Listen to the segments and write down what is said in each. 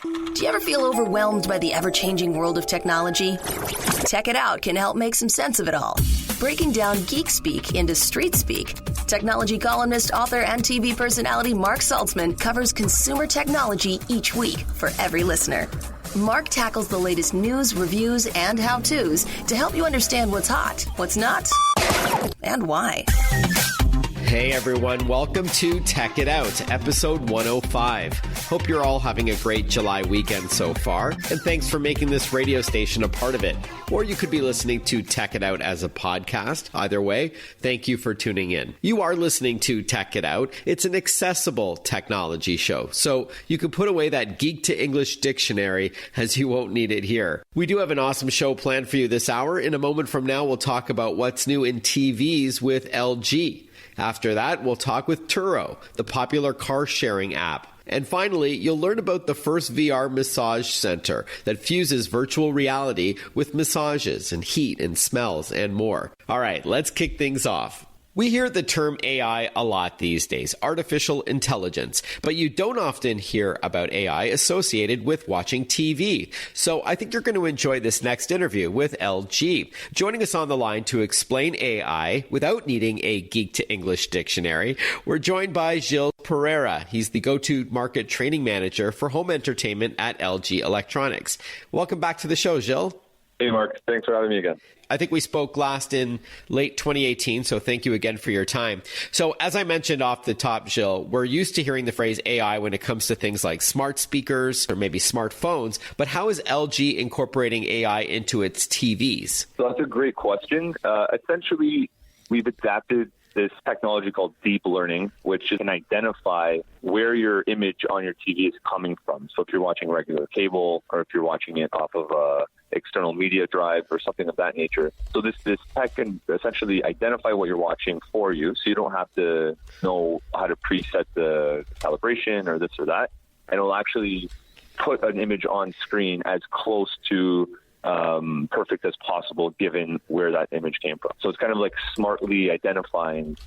Do you ever feel overwhelmed by the ever-changing world of technology? Tech It Out can help make some sense of it all. Breaking down geek speak into street speak, technology columnist, author, and TV personality Marc Saltzman covers consumer technology each week for every listener. Marc tackles the latest news, reviews, and how-tos to help you understand what's hot, what's not, and why. Hey everyone, welcome to Tech It Out, episode 105. Hope you're all having a great July weekend so far, and thanks for making this radio station a part of it. Or you could be listening to Tech It Out as a podcast. Either way, thank you for tuning in. You are listening to Tech It Out. It's an accessible technology show, so you can put away that geek to English dictionary as you won't need it here. We do have an awesome show planned for you this hour. In a moment from now, we'll talk about what's new in TVs with LG. After that, we'll talk with Turo, the popular car-sharing app. And finally, you'll learn about the first VR massage center that fuses virtual reality with massages and heat and smells and more. All right, let's kick things off. We hear the term AI a lot these days, artificial intelligence, but you don't often hear about AI associated with watching TV. So I think you're going to enjoy this next interview with LG. Joining us on the line to explain AI without needing a geek to English dictionary, we're joined by Gilles Pereira. He's the go-to-market training manager for home entertainment at LG Electronics. Welcome back to the show, Gilles. Hey, Mark. Thanks for having me again. I think we spoke last in late 2018, so thank you again for your time. So as I mentioned off the top, Gilles, we're used to hearing the phrase AI when it comes to things like smart speakers or maybe smartphones, but how is LG incorporating AI into its TVs? So that's a great question. Essentially, we've adapted this technology called deep learning, which can identify where your image on your TV is coming from. So if you're watching regular cable or if you're watching it off of a external media drive or something of that nature. So this tech can essentially identify what you're watching for you, so you don't have to know how to preset the calibration or this or that. And it'll actually put an image on screen as close to perfect as possible given where that image came from. So it's kind of like smartly identifying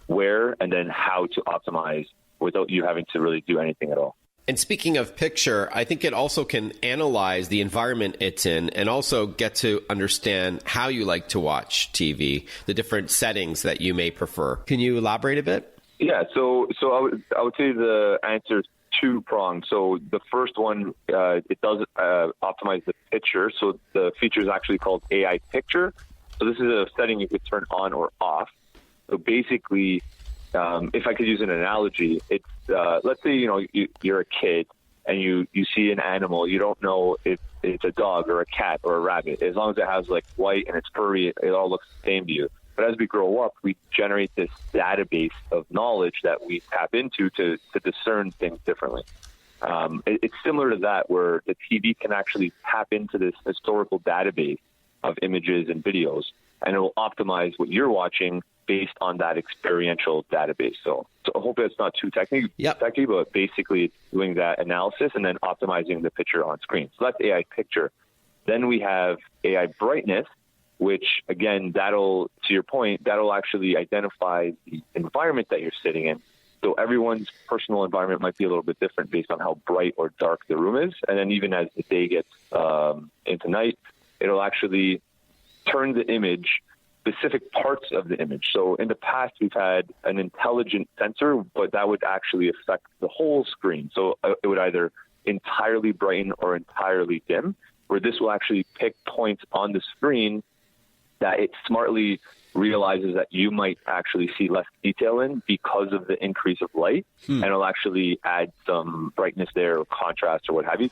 where and then how to optimize without you having to really do anything at all. And speaking of picture, I think it also can analyze the environment it's in and also get to understand how you like to watch TV, the different settings that you may prefer. Can you elaborate a bit? Yeah, so I would say the answer is two-pronged. So the first one, it does optimize the picture. So the feature is actually called AI Picture. So this is a setting you could turn on or off. So basically, if I could use an analogy, it's let's say you're a kid and you see an animal. You don't know if it's a dog or a cat or a rabbit. As long as it has like white and it's furry, it all looks the same to you. But as we grow up, we generate this database of knowledge that we tap into to discern things differently. It's similar to that, where the TV can actually tap into this historical database of images and videos, and it will optimize what you're watching based on that experiential database. So I hope it's not too technical, but basically it's doing that analysis and then optimizing the picture on screen. So that's AI Picture. Then we have AI Brightness, which, again, to your point, that'll actually identify the environment that you're sitting in. So everyone's personal environment might be a little bit different based on how bright or dark the room is. And then even as the day gets into night, it'll actually turn the image, specific parts of the image. So in the past, we've had an intelligent sensor, but that would actually affect the whole screen. So it would either entirely brighten or entirely dim, where this will actually pick points on the screen that it smartly realizes that you might actually see less detail in because of the increase of light, and it'll actually add some brightness there or contrast or what have you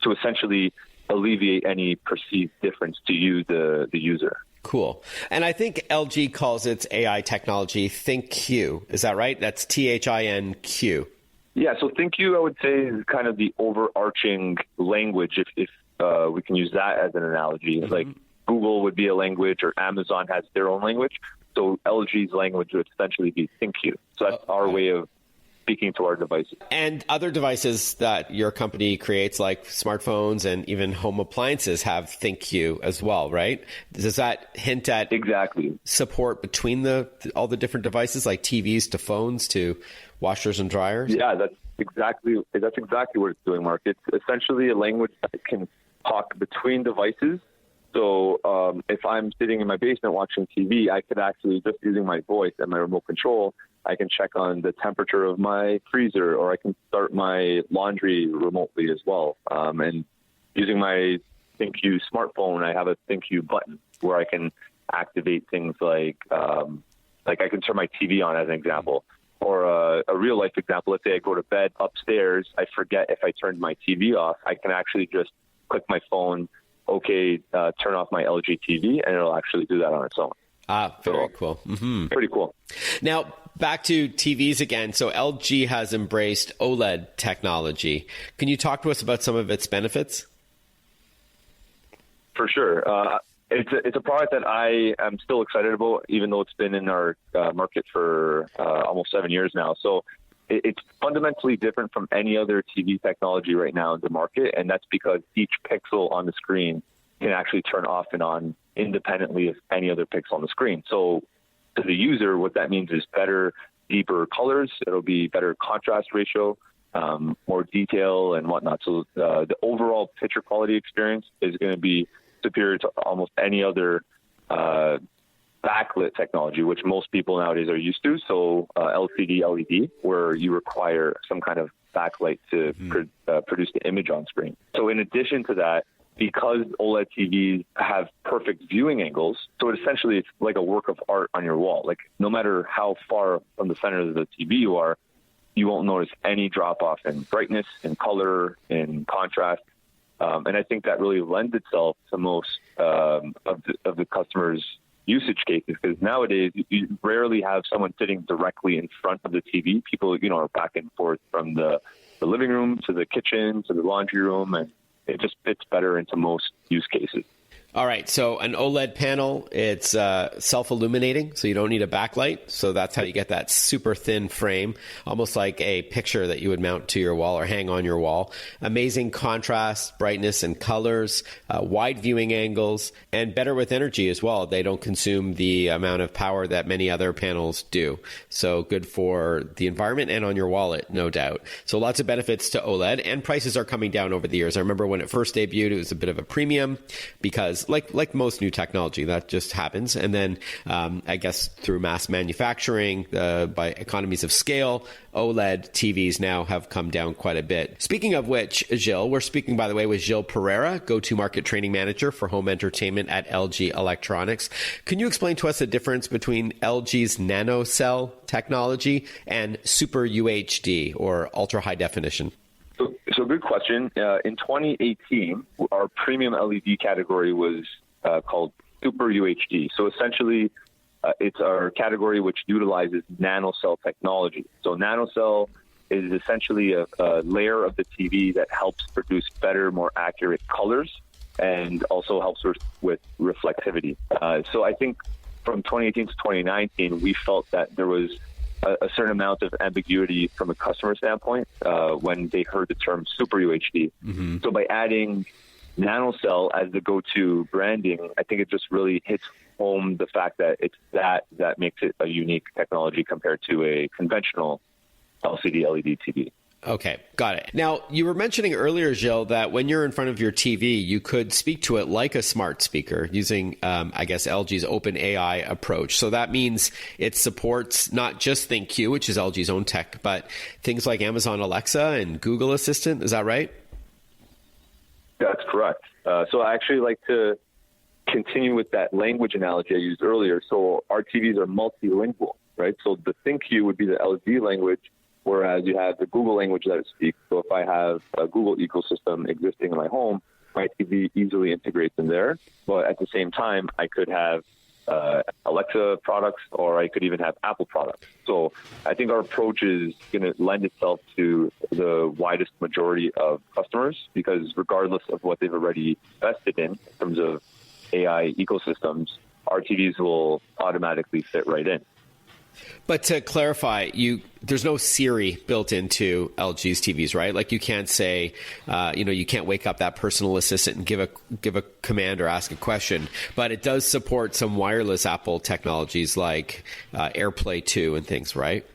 to essentially alleviate any perceived difference to you, the user. Cool. And I think LG calls its AI technology ThinQ. Is that right? That's ThinQ. Yeah, so ThinQ, I would say, is kind of the overarching language, if we can use that as an analogy. Mm-hmm. Like Google would be a language, or Amazon has their own language. So LG's language would essentially be ThinQ. So that's our way of speaking to our devices. And other devices that your company creates, like smartphones and even home appliances, have ThinQ as well, right? Does that hint at exactly support between all the different devices, like TVs to phones to washers and dryers? Yeah, exactly what it's doing, Mark. It's essentially a language that can talk between devices. So if I'm sitting in my basement watching TV, I could actually, just using my voice and my remote control, I can check on the temperature of my freezer, or I can start my laundry remotely as well. And using my ThinQ smartphone, I have a ThinQ button where I can activate things like I can turn my TV on, as an example. Or a real life example, let's say I go to bed upstairs, I forget if I turned my TV off, I can actually just click my phone, turn off my LG TV, and it'll actually do that on its own. Very cool. Mm-hmm. Pretty cool. Now, back to TVs again. So LG has embraced OLED technology. Can you talk to us about some of its benefits? For sure. It's a product that I am still excited about, even though it's been in our market for almost 7 years now. So it's fundamentally different from any other TV technology right now in the market, and that's because each pixel on the screen can actually turn off and on independently of any other pixel on the screen. So to the user, what that means is better, deeper colors. It'll be better contrast ratio, more detail and whatnot. So the overall picture quality experience is going to be superior to almost any other backlit technology, which most people nowadays are used to. So LCD, LED, where you require some kind of backlight to produce the image on screen. So in addition to that, because OLED TVs have perfect viewing angles, so essentially it's like a work of art on your wall. Like no matter how far from the center of the TV you are, you won't notice any drop off in brightness, in color, in contrast. And I think that really lends itself to most of the customers' usage cases, because nowadays you rarely have someone sitting directly in front of the TV. People, are back and forth from the living room to the kitchen to the laundry room, and it just fits better into most use cases. All right, so an OLED panel, it's self-illuminating, so you don't need a backlight. So that's how you get that super thin frame, almost like a picture that you would mount to your wall or hang on your wall. Amazing contrast, brightness, and colors, wide viewing angles, and better with energy as well. They don't consume the amount of power that many other panels do. So good for the environment and on your wallet, no doubt. So lots of benefits to OLED, and prices are coming down over the years. I remember when it first debuted, it was a bit of a premium because like most new technology, that just happens. And then I guess through mass manufacturing, by economies of scale, OLED TVs now have come down quite a bit. Speaking of which, Gilles, we're speaking, by the way, with Gilles Pereira, go-to-market training manager for home entertainment at LG Electronics. Can you explain to us the difference between LG's nanocell technology and Super UHD, or ultra-high definition? So good question. In 2018, our premium LED category was called Super UHD. So essentially, it's our category which utilizes nanocell technology. So nanocell is essentially a layer of the TV that helps produce better, more accurate colors, and also helps with reflectivity. So I think from 2018 to 2019, we felt that there was a certain amount of ambiguity from a customer standpoint when they heard the term Super UHD. Mm-hmm. So by adding nanocell as the go-to branding, I think it just really hits home the fact that it's that makes it a unique technology compared to a conventional LCD LED TV. Okay, got it. Now, you were mentioning earlier, Gilles, that when you're in front of your TV, you could speak to it like a smart speaker using, I guess, LG's OpenAI approach. So that means it supports not just ThinQ, which is LG's own tech, but things like Amazon Alexa and Google Assistant. Is that right? That's correct. So I actually like to continue with that language analogy I used earlier. So our TVs are multilingual, right? So the ThinQ would be the LG language, whereas you have the Google language that it speaks. So if I have a Google ecosystem existing in my home, my TV easily integrates in there. But at the same time, I could have Alexa products, or I could even have Apple products. So I think our approach is going to lend itself to the widest majority of customers, because regardless of what they've already invested in terms of AI ecosystems, our TVs will automatically fit right in. But to clarify, there's no Siri built into LG's TVs, right? Like you can't say, you can't wake up that personal assistant and give a command or ask a question. But it does support some wireless Apple technologies like AirPlay 2 and things, right?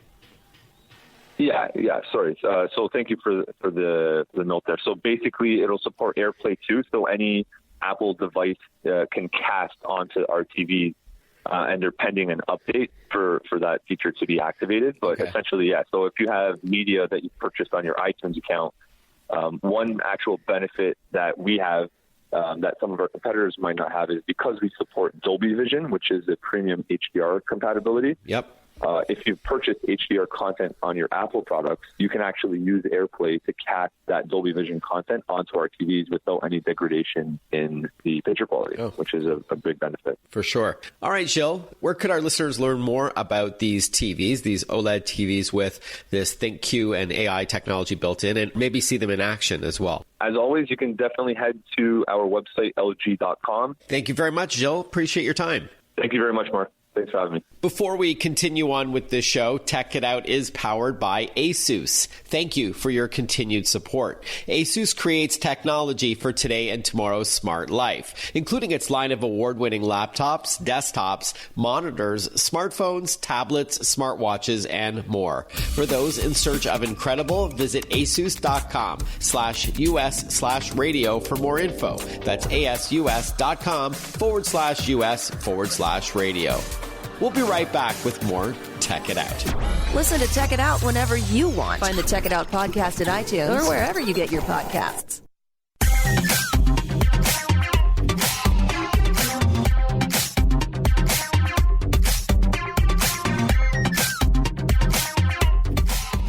Yeah. Sorry. So thank you for the note there. So basically, it'll support AirPlay too. So any Apple device can cast onto our TV, and they're pending an update for that feature to be activated. But essentially, yeah. So if you have media that you purchased on your iTunes account, one actual benefit that we have that some of our competitors might not have is because we support Dolby Vision, which is a premium HDR compatibility. Yep. If you purchase HDR content on your Apple products, you can actually use AirPlay to cast that Dolby Vision content onto our TVs without any degradation in the picture quality, which is a big benefit. For sure. All right, Gilles, where could our listeners learn more about these TVs, these OLED TVs with this ThinkQ and AI technology built in, and maybe see them in action as well? As always, you can definitely head to our website, lg.com. Thank you very much, Gilles. Appreciate your time. Thank you very much, Marc. Thanks for having me. Before we continue on with this show, Tech It Out is powered by ASUS. Thank you for your continued support. ASUS creates technology for today and tomorrow's smart life, including its line of award-winning laptops, desktops, monitors, smartphones, tablets, smartwatches, and more. For those in search of incredible, visit asus.com/US/radio for more info. That's asus.com/US/radio. We'll be right back with more Tech It Out. Listen to Tech It Out whenever you want. Find the Tech It Out podcast at iTunes or wherever you get your podcasts.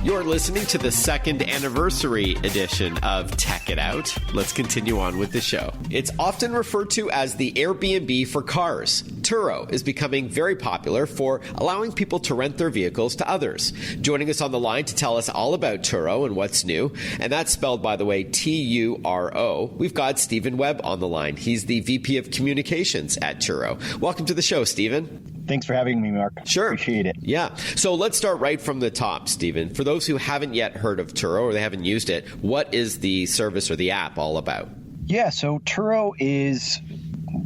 You're listening to the second anniversary edition of Tech It Out. Let's continue on with the show. It's often referred to as the Airbnb for cars. Turo is becoming very popular for allowing people to rent their vehicles to others. Joining us on the line to tell us all about Turo and what's new, and that's spelled, by the way, Turo, we've got Stephen Webb on the line. He's the VP of Communications at Turo. Welcome to the show, Stephen. Thanks for having me, Mark. Sure. Appreciate it. Yeah. So let's start right from the top, Stephen. For those who haven't yet heard of Turo or they haven't used it, what is the service or the app all about? Yeah, so Turo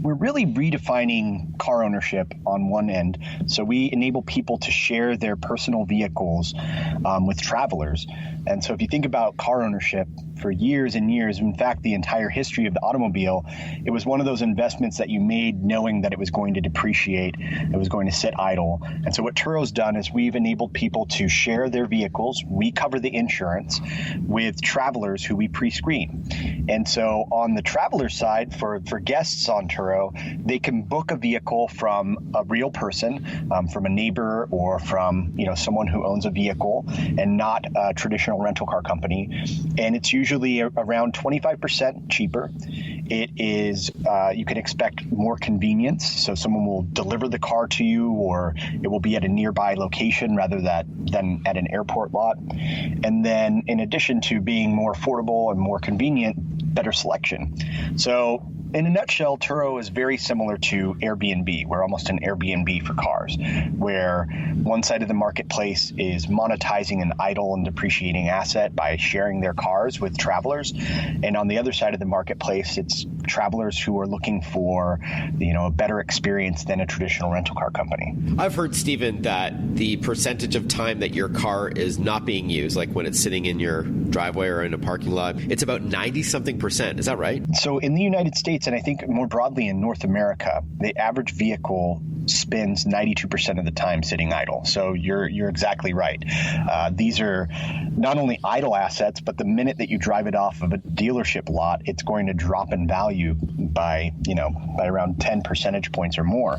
we're really redefining car ownership on one end. So we enable people to share their personal vehicles with travelers. And so if you think about car ownership, for years and years, in fact, the entire history of the automobile, it was one of those investments that you made knowing that it was going to depreciate, it was going to sit idle. And so what Turo's done is we've enabled people to share their vehicles. We cover the insurance with travelers who we pre-screen. And so on the traveler side, for guests on Turo, they can book a vehicle from a real person, from a neighbor or from someone who owns a vehicle and not a traditional rental car company. And it's usually around 25% cheaper. It is, you can expect more convenience. So someone will deliver the car to you, or it will be at a nearby location rather than at an airport lot. And then in addition to being more affordable and more convenient, better selection. So in a nutshell, Turo is very similar to Airbnb. We're almost an Airbnb for cars, where one side of the marketplace is monetizing an idle and depreciating asset by sharing their cars with travelers. And on the other side of the marketplace, it's travelers who are looking for, a better experience than a traditional rental car company. I've heard, Stephen, that the percentage of time that your car is not being used, like when it's sitting in your driveway or in a parking lot, it's about 90-something%. Is that right? So in the United States, and I think more broadly in North America, the average vehicle spends 92% of the time sitting idle. So you're exactly right. These are not only idle assets, but the minute that you drive it off of a dealership lot, it's going to drop in value by around 10 percentage points or more.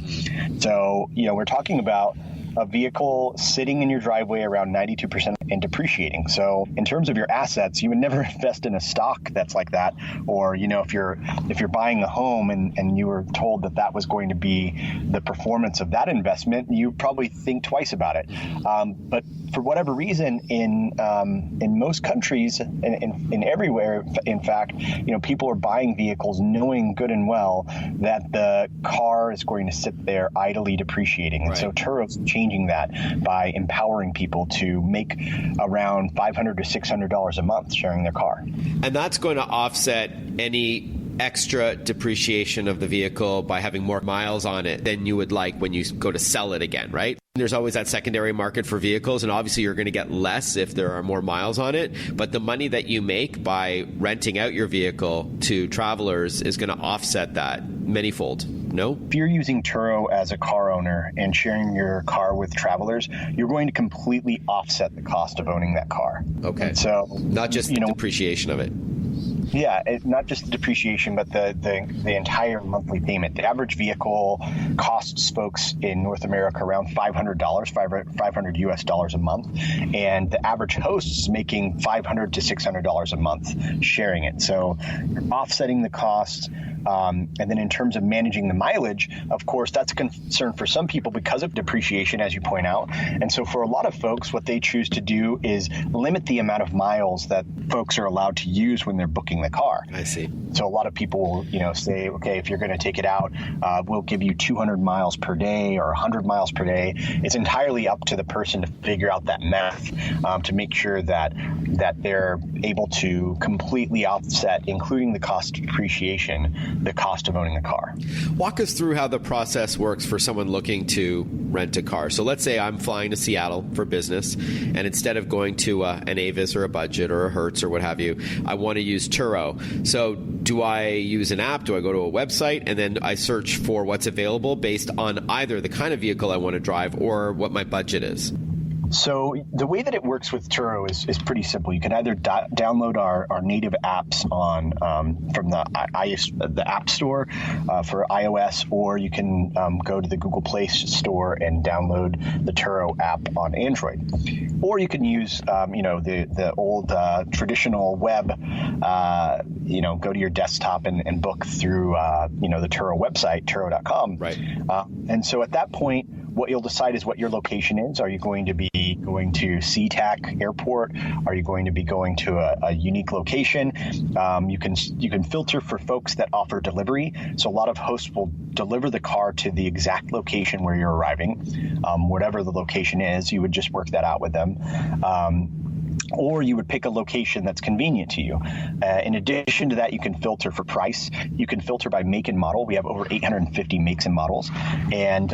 So, we're talking about a vehicle sitting in your driveway around 92% and depreciating. So in terms of your assets, you would never invest in a stock that's like that. Or, if you're buying a home and you were told that was going to be the performance of that investment, you probably think twice about it. But for whatever reason, in most countries, in everywhere, in fact, people are buying vehicles knowing good and well that the car is going to sit there idly depreciating. And so Turo's changing that by empowering people to make around $500 to $600 a month sharing their car. And that's going to offset any extra depreciation of the vehicle by having more miles on it than you would like when you go to sell it again, right? There's always that secondary market for vehicles, and obviously you're going to get less if there are more miles on it. But the money that you make by renting out your vehicle to travelers is going to offset that manyfold. No? If you're using Turo as a car owner and sharing your car with travelers, you're going to completely offset the cost of owning that car. Okay. And so not just the depreciation of it. Yeah, not just the depreciation, but the entire monthly payment. The average vehicle costs folks in North America around $500 US dollars a month, and the average host is making $500 to $600 a month sharing it. So you're offsetting the costs. And then in terms of managing the mileage, of course, that's a concern for some people because of depreciation, as you point out. And so for a lot of folks, what they choose to do is limit the amount of miles that folks are allowed to use when they're booking the car. I see. So a lot of people will, say, okay, if you're going to take it out, we'll give you 200 miles per day or 100 miles per day. It's entirely up to the person to figure out that math to make sure that they're able to completely offset, including the cost of depreciation, the cost of owning a car. Walk us through how the process works for someone looking to rent a car. So let's say I'm flying to Seattle for business, and instead of going to an Avis or a Budget or a Hertz or what have you, I want to use Turo. So do I use an app? Do I go to a website? And then I search for what's available based on either the kind of vehicle I want to drive or what my budget is? So the way that it works with Turo is pretty simple. You can either download our native apps from the App Store for iOS, or you can go to the Google Play Store and download the Turo app on Android. Or you can use the old traditional web, go to your desktop and book through the Turo website, Turo.com. Right. And so at that point, what you'll decide is what your location is. Are you going to be going to SeaTac Airport? Are you going to be going to a unique location? You can filter for folks that offer delivery. So a lot of hosts will deliver the car to the exact location where you're arriving. Whatever the location is, you would just work that out with them. Or you would pick a location that's convenient to you. In addition to that, you can filter for price. You can filter by make and model. We have over 850 makes and models. And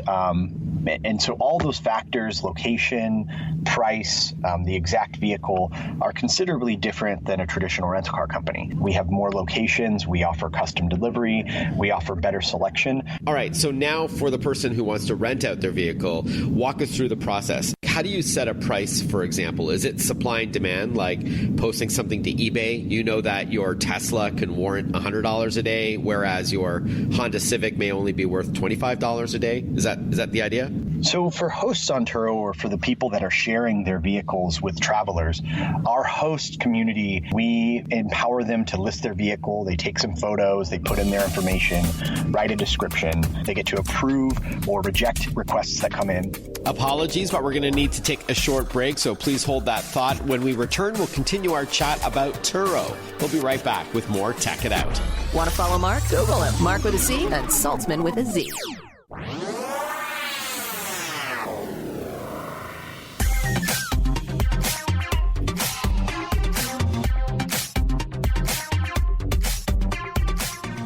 so all those factors, location, price, the exact vehicle, are considerably different than a traditional rental car company. We have more locations. We offer custom delivery. We offer better selection. All right. So now for the person who wants to rent out their vehicle, walk us through the process. How do you set a price, for example? Is it supply and demand, like posting something to eBay? You know that your Tesla can warrant $100 a day, whereas your Honda Civic may only be worth $25 a day. Is that the idea? So for hosts on Turo, or for the people that are sharing their vehicles with travelers, our host community, we empower them to list their vehicle. They take some photos, they put in their information, write a description. They get to approve or reject requests that come in. Apologies, but we're going to need to take a short break, so please hold that thought. When we return, we'll continue our chat about Turo. We'll be right back with more Tech It Out. Want to follow Marc? Google him. Marc with a C and Saltzman with a Z.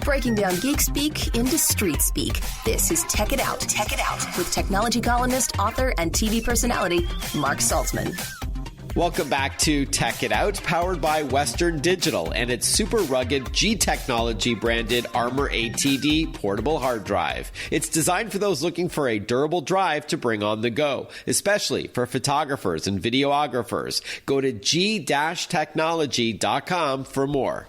Breaking down geek speak into street speak. This is Tech It Out. Tech It Out with technology columnist, author, and TV personality Marc Saltzman. Welcome back to Tech It Out, powered by Western Digital and its super rugged G-Technology branded Armor ATD portable hard drive. It's designed for those looking for a durable drive to bring on the go, especially for photographers and videographers. Go to g-technology.com for more.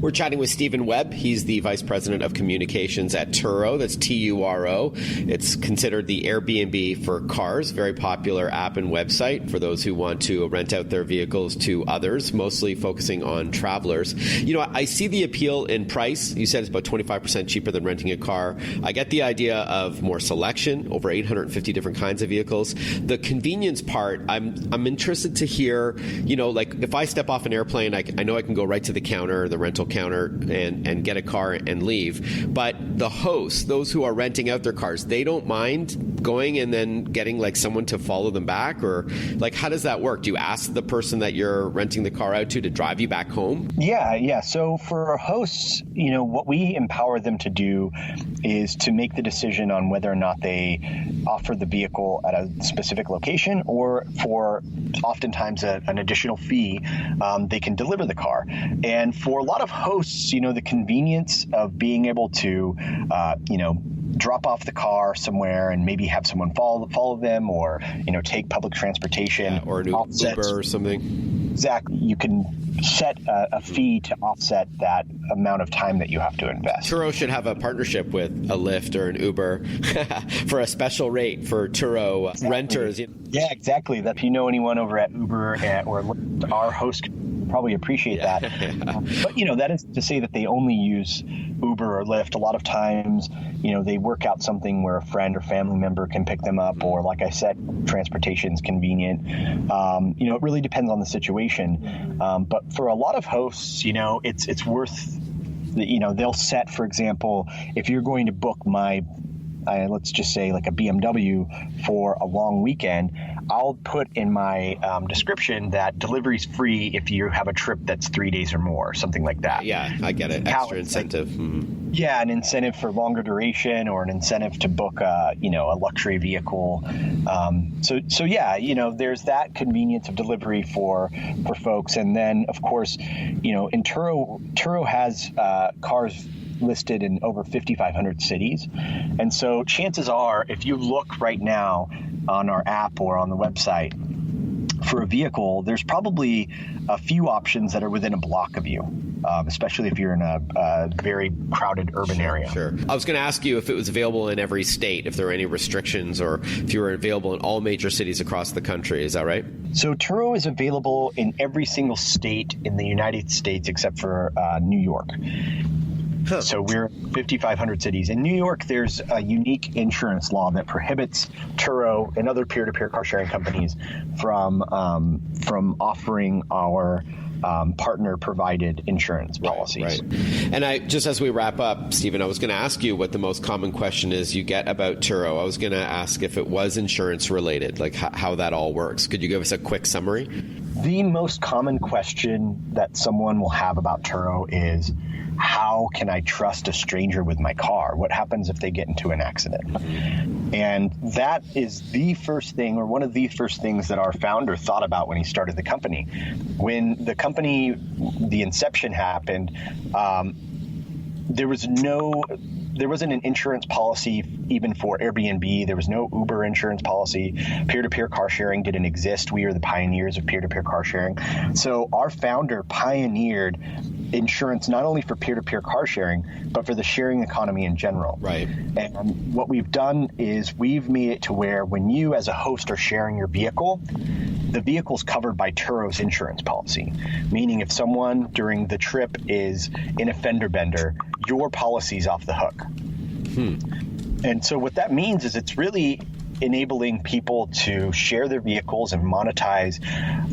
We're chatting with Stephen Webb. He's the Vice President of Communications at Turo. That's Turo. It's considered the Airbnb for cars. Very popular app and website for those who want to rent out their vehicles to others, mostly focusing on travelers. You know, I see the appeal in price. You said it's about 25% cheaper than renting a car. I get the idea of more selection, over 850 different kinds of vehicles. The convenience part, I'm interested to hear, like if I step off an airplane, I know I can go right to the counter, the rental counter, and get a car and leave. But the hosts, those who are renting out their cars, they don't mind going and then getting like someone to follow them back, or like how does that work? Do you ask the person that you're renting the car out to drive you back home? Yeah. So for hosts, what we empower them to do is to make the decision on whether or not they offer the vehicle at a specific location, or for oftentimes an additional fee, they can deliver the car. And for a lot of hosts, the convenience of being able to, drop off the car somewhere and maybe have someone follow them, or, take public transportation. Or an Uber or something. Exactly. You can set a fee to offset that amount of time that you have to invest. Turo should have a partnership with a Lyft or an Uber for a special rate for Turo renters. Yeah, exactly. That if you know anyone over at Uber or Lyft, our host could probably appreciate that. But, that is to say that they only use Uber or Lyft. A lot of times, they work out something where a friend or family member can pick them up, or like I said, transportation is convenient. It really depends on the situation. But for a lot of hosts, it's worth, they'll set, for example, if you're going to book let's just say like a BMW for a long weekend, I'll put in my description that delivery's free if you have a trip that's 3 days or more, something like that. Yeah, I get it. Extra incentive. Yeah, an incentive for longer duration, or an incentive to book a luxury vehicle. So there's that convenience of delivery for folks. And then, of course, in Turo has cars listed in over 5,500 cities. And so chances are, if you look right now on our app or on the website for a vehicle, there's probably a few options that are within a block of you, especially if you're in a very crowded urban area. Sure. I was going to ask you if it was available in every state, if there were any restrictions, or if you were available in all major cities across the country. Is that right? So Turo is available in every single state in the United States except for New York. Huh. So we're 5,500 cities. In New York, there's a unique insurance law that prohibits Turo and other peer-to-peer car sharing companies from offering our partner-provided insurance policies. Right. And just as we wrap up, Stephen, I was going to ask you what the most common question is you get about Turo. I was going to ask if it was insurance-related, like how that all works. Could you give us a quick summary? The most common question that someone will have about Turo is, how can I trust a stranger with my car? What happens if they get into an accident? And that is the first thing, or one of the first things that our founder thought about when he started the company. When the inception happened, there wasn't an insurance policy even for Airbnb. There was no Uber insurance policy. Peer-to-peer car sharing didn't exist. We are the pioneers of peer-to-peer car sharing. So our founder pioneered insurance not only for peer-to-peer car sharing, but for the sharing economy in general. Right. And what we've done is we've made it to where when you as a host are sharing your vehicle, the vehicle's covered by Turo's insurance policy, meaning if someone during the trip is in a fender bender, your policy's off the hook. And so what that means is it's really enabling people to share their vehicles and monetize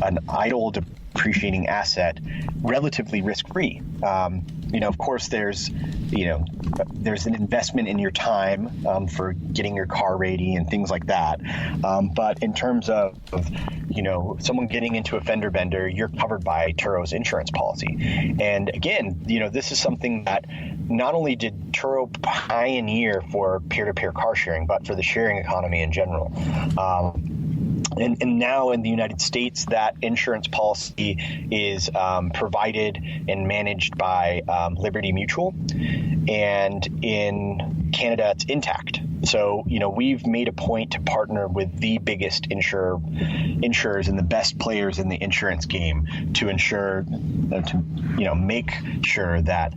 an idle depreciating asset relatively risk-free. Of course, there's an investment in your time for getting your car ready and things like that. But in terms of someone getting into a fender bender, you're covered by Turo's insurance policy. And again, this is something that not only did Turo pioneer for peer-to-peer car sharing, but for the sharing economy in general. And now in the United States, that insurance policy is provided and managed by Liberty Mutual. And in Canada, it's Intact. So, we've made a point to partner with the biggest insurers and the best players in the insurance game to ensure, make sure that,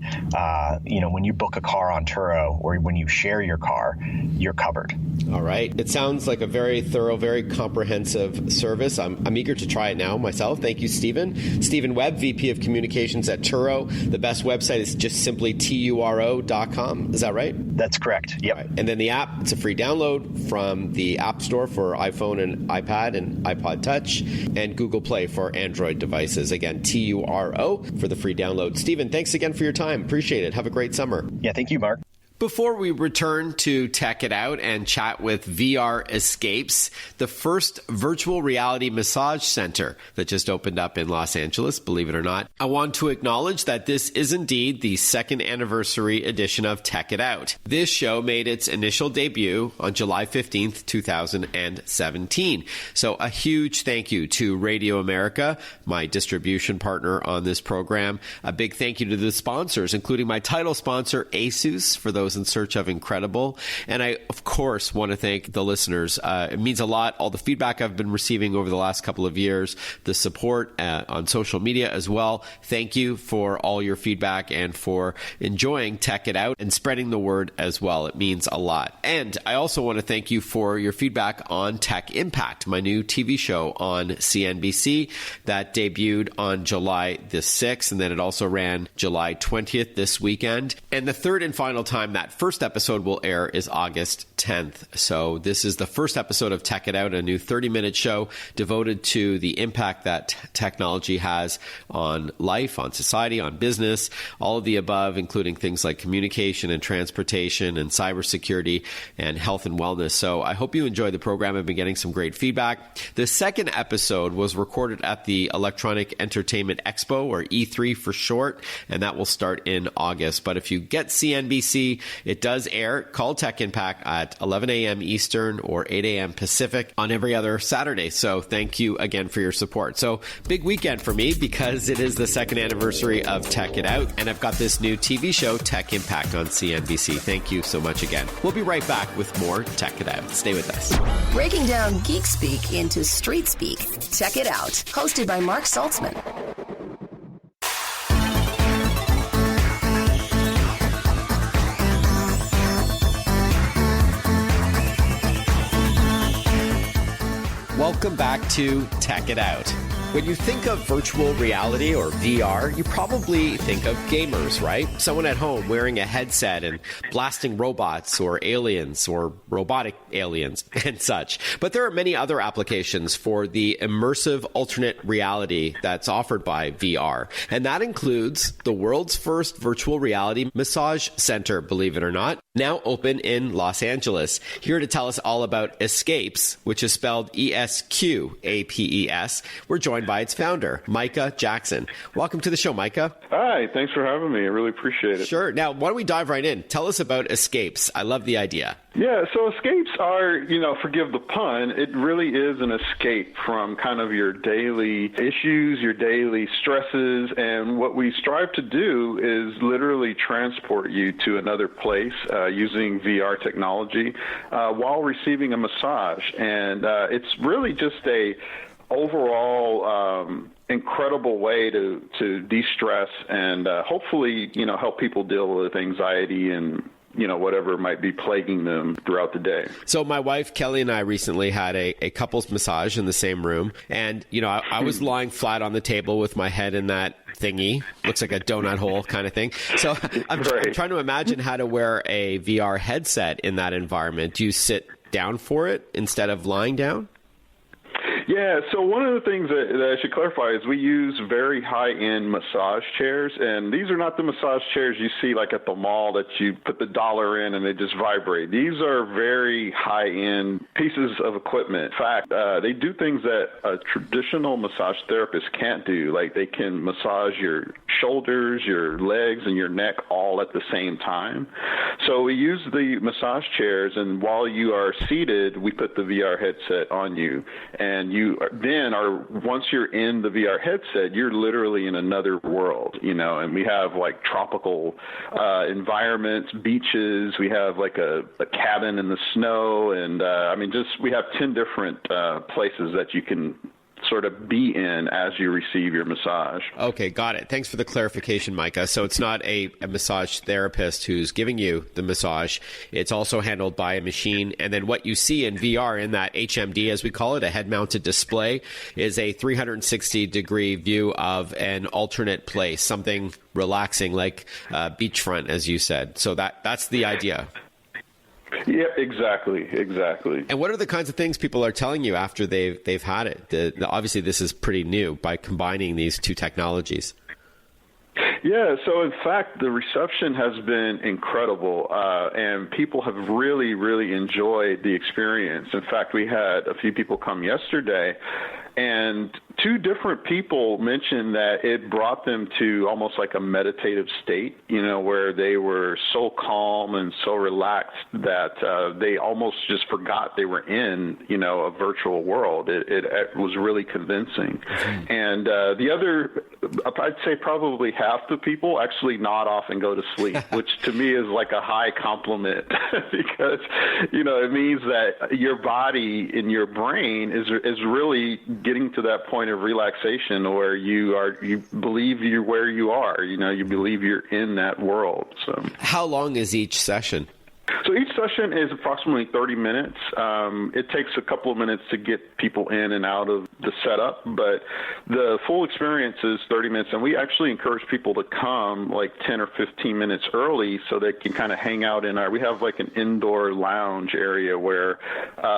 when you book a car on Turo or when you share your car, you're covered. All right. It sounds like a very thorough, very comprehensive service. I'm eager to try it now myself. Thank you, Stephen. Stephen Webb, VP of Communications at Turo. The best website is just simply turo.com. Is that right? That's correct. Yep. Right. And then the app, it's a free download from the App Store for iPhone and iPad and iPod Touch, and Google Play for Android devices. Again, Turo for the free download. Stephen, thanks again for your time. Appreciate it. Have a great summer. Yeah, thank you, Mark. Before we return to Tech It Out and chat with VR Esqapes, the first virtual reality massage center that just opened up in Los Angeles, believe it or not, I want to acknowledge that this is indeed the second anniversary edition of Tech It Out. This show made its initial debut on July 15th, 2017. So a huge thank you to Radio America, my distribution partner on this program. A big thank you to the sponsors, including my title sponsor, ASUS, for those in search of incredible. And I, of course, want to thank the listeners. It means a lot. All the feedback I've been receiving over the last couple of years, the support on social media as well. Thank you for all your feedback and for enjoying Tech It Out and spreading the word as well. It means a lot. And I also want to thank you for your feedback on Tech Impact, my new TV show on CNBC that debuted on July the 6th, and then it also ran July 20th this weekend. And the third and final time that first episode will air is August 10th. So this is the first episode of Tech It Out, a new 30-minute show devoted to the impact that technology has on life, on society, on business, all of the above, including things like communication and transportation and cybersecurity and health and wellness. So I hope you enjoy the program. I've been getting some great feedback. The second episode was recorded at the Electronic Entertainment Expo, or E3 for short, and that will start in August. But if you get CNBC, it does air, called Tech Impact, at 11 a.m. Eastern or 8 a.m. Pacific on every other Saturday. So thank you again for your support. So big weekend for me because it is the second anniversary of Tech It Out, and I've got this new TV show, Tech Impact, on CNBC. Thank you so much again. We'll be right back with more Tech It Out. Stay with us. Breaking down geek speak into street speak. Tech It Out, hosted by Marc Saltzman. Welcome back to Tech It Out. When you think of virtual reality or VR, you probably think of gamers, right? Someone at home wearing a headset and blasting robots or aliens or robotic aliens and such. But there are many other applications for the immersive alternate reality that's offered by VR. And that includes the world's first virtual reality massage center, believe it or not, now open in Los Angeles. Here to tell us all about Esqapes, which is spelled ESQAPES, we're joined by its founder, Micah Jackson. Welcome to the show, Micah. Hi, thanks for having me. I really appreciate it. Sure. Now, why don't we dive right in? Tell us about Esqapes. I love the idea. Yeah, so escapes are, forgive the pun, it really is an escape from kind of your daily issues, your daily stresses, and what we strive to do is literally transport you to another place using VR technology while receiving a massage. And it's really just a overall incredible way to de-stress and hopefully, help people deal with anxiety and whatever might be plaguing them throughout the day. So my wife, Kelly, and I recently had a couples massage in the same room. And, I was lying flat on the table with my head in that thingy. Looks like a donut hole kind of thing. So I'm trying to imagine how to wear a VR headset in that environment. Do you sit down for it instead of lying down? Yeah, so one of the things that I should clarify is we use very high-end massage chairs, and these are not the massage chairs you see like at the mall that you put the dollar in and they just vibrate. These are very high-end pieces of equipment. In fact, they do things that a traditional massage therapist can't do. Like they can massage your shoulders, your legs, and your neck all at the same time. So we use the massage chairs, and while you are seated, we put the VR headset on you, and you then are, once you're in the VR headset, you're literally in another world, and we have like tropical environments, beaches, we have like a cabin in the snow, and we have 10 different places that you can sort of be in as you receive your massage. Okay, got it. Thanks for the clarification, Micah. So it's not a massage therapist who's giving you the massage. It's also handled by a machine. And then what you see in VR in that HMD, as we call it, a head-mounted display, is a 360-degree view of an alternate place, something relaxing like beachfront, as you said. So that's the idea. Yeah, exactly. And what are the kinds of things people are telling you after they've had it? Obviously, this is pretty new by combining these two technologies. Yeah, so in fact, the reception has been incredible, and people have really, really enjoyed the experience. In fact, we had a few people come yesterday, and two different people mentioned that it brought them to almost like a meditative state, where they were so calm and so relaxed that they almost just forgot they were in, a virtual world. It was really convincing. Mm-hmm. And the other, I'd say probably half the people actually nod off and go to sleep, which to me is like a high compliment because, it means that your body and your brain is really getting to that point of relaxation where you believe you're where you are, you believe you're in that world. So how long is each session? So each session is approximately 30 minutes. It takes a couple of minutes to get people in and out of the setup, but the full experience is 30 minutes. And we actually encourage people to come like 10 or 15 minutes early so they can kind of hang out we have like an indoor lounge area where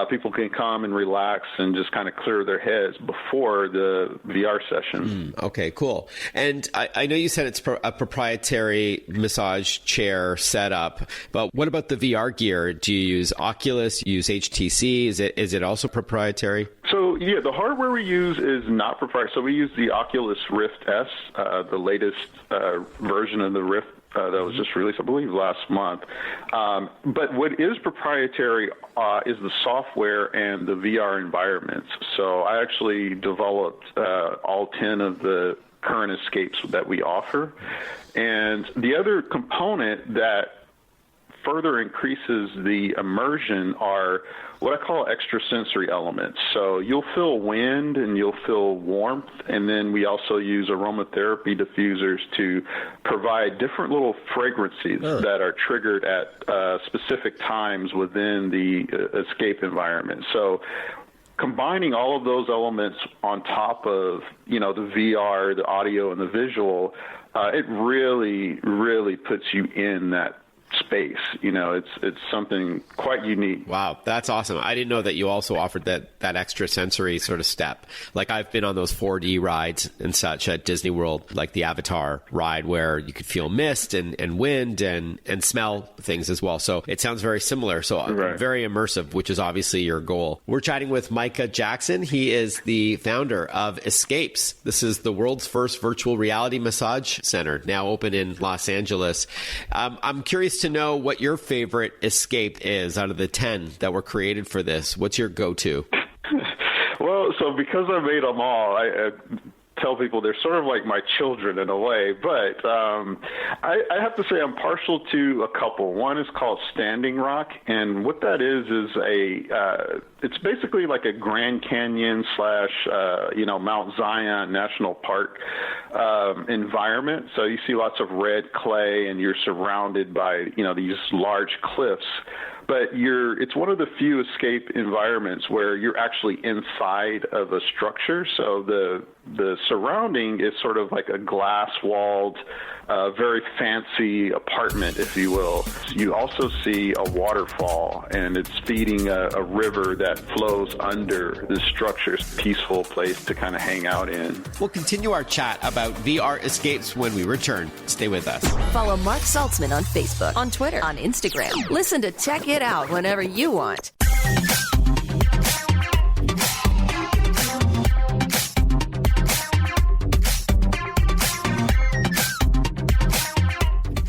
people can come and relax and just kind of clear their heads before the VR session. Okay, cool. And I know you said it's a proprietary massage chair setup, but what about the VR gear? Do you use Oculus, use HTC? Is it also proprietary? So, yeah, the hardware we use is not proprietary. So we use the Oculus Rift S, the latest version of the Rift that was just released, I believe, last month. But what is proprietary is the software and the VR environments. So I actually developed all 10 of the current escapes that we offer. And the other component that further increases the immersion are what I call extrasensory elements. So you'll feel wind and you'll feel warmth, and then we also use aromatherapy diffusers to provide different little fragrances that are triggered at specific times within the escape environment. So combining all of those elements on top of, the VR, the audio, and the visual, it really, really puts you in that space. It's something quite unique. Wow, that's awesome. I didn't know that you also offered that extra sensory sort of step. Like I've been on those 4D rides and such at Disney World, like the Avatar ride where you could feel mist and wind and smell things as well. So it sounds very similar. So right. Very immersive, which is obviously your goal. We're chatting with Micah Jackson. He is the founder of Esqapes. This is the world's first virtual reality massage center, now open in Los Angeles. I'm curious to know what your favorite escape is out of the 10 that were created for this. What's your go-to? Well, so because I made them all, I tell people they're sort of like my children in a way, but I have to say I'm partial to a couple. One is called Standing Rock, and what that is it's basically like a Grand Canyon / Mount Zion National Park environment. So you see lots of red clay, and you're surrounded by these large cliffs. But it's one of the few escape environments where you're actually inside of a structure. So the surrounding is sort of like a glass-walled, very fancy apartment, if you will. You also see a waterfall, and it's feeding a river that flows under the structure. It's a peaceful place to kind of hang out in. We'll continue our chat about VR escapes when we return. Stay with us. Follow Marc Saltzman on Facebook, on Twitter, on Instagram. Listen to Tech It Out whenever you want.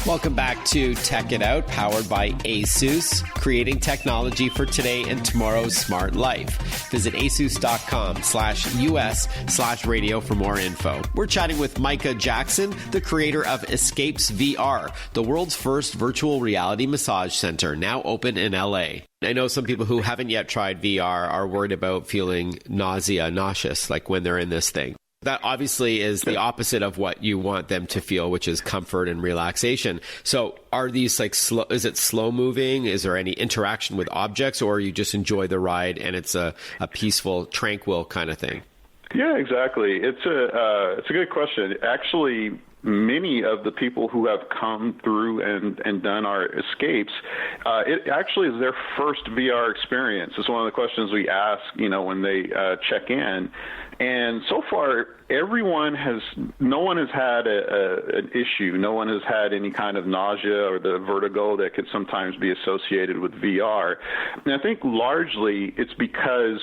Welcome back to Tech It Out, powered by ASUS, creating technology for today and tomorrow's smart life. Visit asus.com/US/radio for more info. We're chatting with Micah Jackson, the creator of Esqapes VR, the world's first virtual reality massage center, now open in LA. I know some people who haven't yet tried VR are worried about feeling nauseous, like when they're in this thing. That obviously is the opposite of what you want them to feel, which is comfort and relaxation. So are these like slow? Is it slow moving? Is there any interaction with objects, or you just enjoy the ride and it's a peaceful, tranquil kind of thing? Yeah, exactly. It's a good question. Actually, many of the people who have come through and done our escapes, it actually is their first VR experience. It's one of the questions we ask, when they check in. And so far, no one has had an issue. No one has had any kind of nausea or the vertigo that could sometimes be associated with VR. And I think largely it's because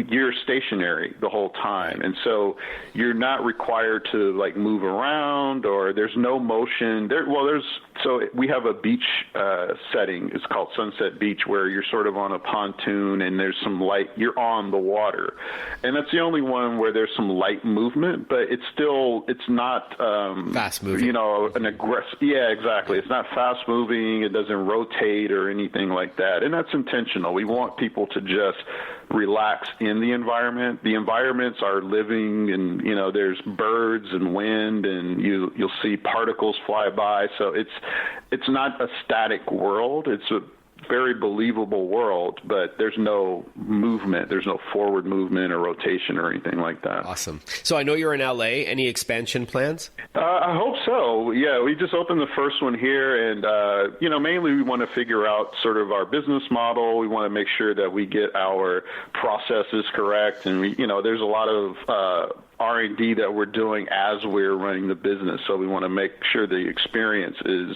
you're stationary the whole time, and so you're not required to move around, or there's no motion there. So we have a beach setting. It's called Sunset Beach, where you're sort of on a pontoon and there's some light. You're on the water, and that's the only one where there's some light movement, but it's not fast moving. An aggressive. Yeah, exactly. It's not fast moving. It doesn't rotate or anything like that, and that's intentional. We want people to just relax in the environment. The environments are living, and there's birds and wind, and you'll see particles fly by. So it's not a static world. It's a very believable world, but there's no movement. There's no forward movement or rotation or anything like that. Awesome. So I know you're in LA. Any expansion plans? I hope so. Yeah, we just opened the first one here, and mainly we want to figure out sort of our business model. We want to make sure that we get our processes correct, and there's a lot of R&D that we're doing as we're running the business. So we want to make sure the experience is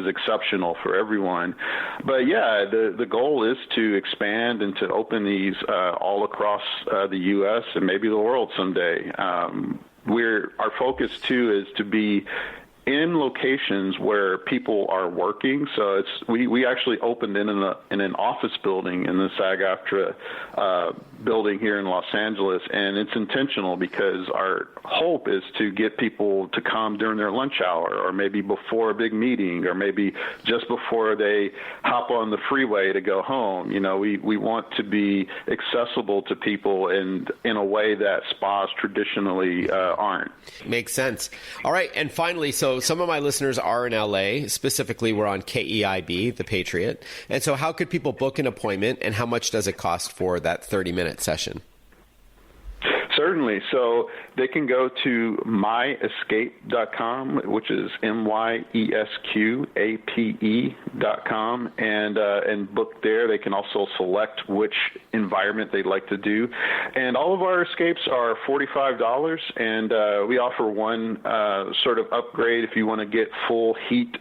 exceptional for everyone. But yeah, the goal is to expand and to open these all across the U.S. and maybe the world someday. Our focus too is to be in locations where people are working. So we actually opened in an office building in the SAG-AFTRA building here in Los Angeles, and it's intentional because our hope is to get people to come during their lunch hour, or maybe before a big meeting, or maybe just before they hop on the freeway to go home. We want to be accessible to people in a way that spas traditionally aren't. Makes sense. All right, and finally, so some of my listeners are in LA. Specifically, we're on KEIB, the Patriot. And so how could people book an appointment, and how much does it cost for that 30-minute session? Certainly. So they can go to myescape.com, which is myesqape.com, and book there. They can also select which environment they'd like to do. And all of our escapes are $45, and we offer one sort of upgrade. If you want to get full heat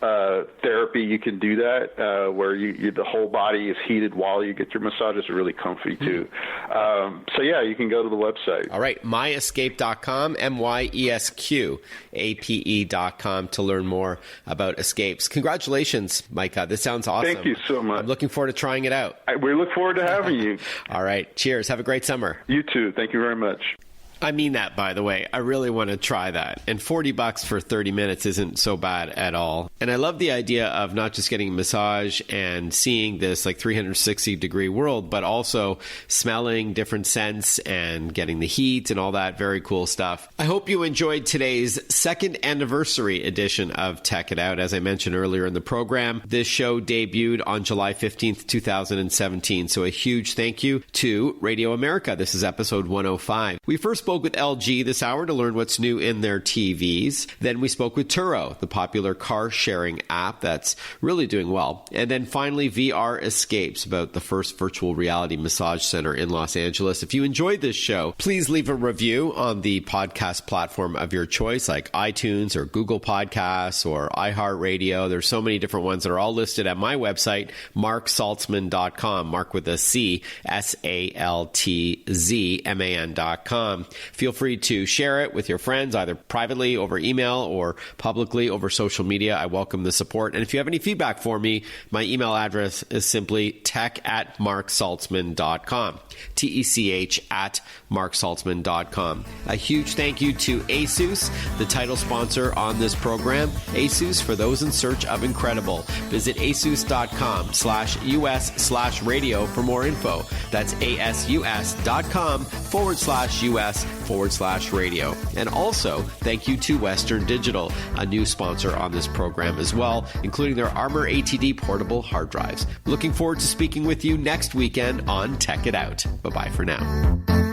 therapy, you can do that, where the whole body is heated while you get your massage. It's really comfy, too. So, yeah, you can go to the website. All right, myescape.com, myesqape.com to learn more about escapes. Congratulations, Micah. This sounds awesome. Thank you so much. I'm looking forward to trying it out. We look forward to having you. All right, cheers. Have a great summer. You too. Thank you very much. I mean that, by the way. I really want to try that. And $40 for 30 minutes isn't so bad at all. And I love the idea of not just getting a massage and seeing this 360-degree world, but also smelling different scents and getting the heat and all that very cool stuff. I hope you enjoyed today's second anniversary edition of Tech It Out. As I mentioned earlier in the program, this show debuted on July 15th, 2017. So a huge thank you to Radio America. This is episode 105. We first spoke with LG this hour to learn what's new in their TVs. Then we spoke with Turo, the popular car sharing app that's really doing well. And then finally, VR Escapes, about the first virtual reality massage center in Los Angeles. If you enjoyed this show, please leave a review on the podcast platform of your choice, like iTunes or Google Podcasts or iHeartRadio. There's so many different ones that are all listed at my website, marksaltzman.com, Mark with a C, SALTZMAN.com. Feel free to share it with your friends, either privately over email or publicly over social media. I welcome the support. And if you have any feedback for me, my email address is simply tech@marksaltzman.com, TECH@marksaltzman.com. A huge thank you to ASUS, the title sponsor on this program. ASUS, for those in search of incredible. Visit asus.com/US/radio for more info. That's ASUS.com/US/radio. And also, thank you to Western Digital, a new sponsor on this program as well, including their Armor ATD portable hard drives. Looking forward to speaking with you next weekend on Tech It Out. Bye-bye for now.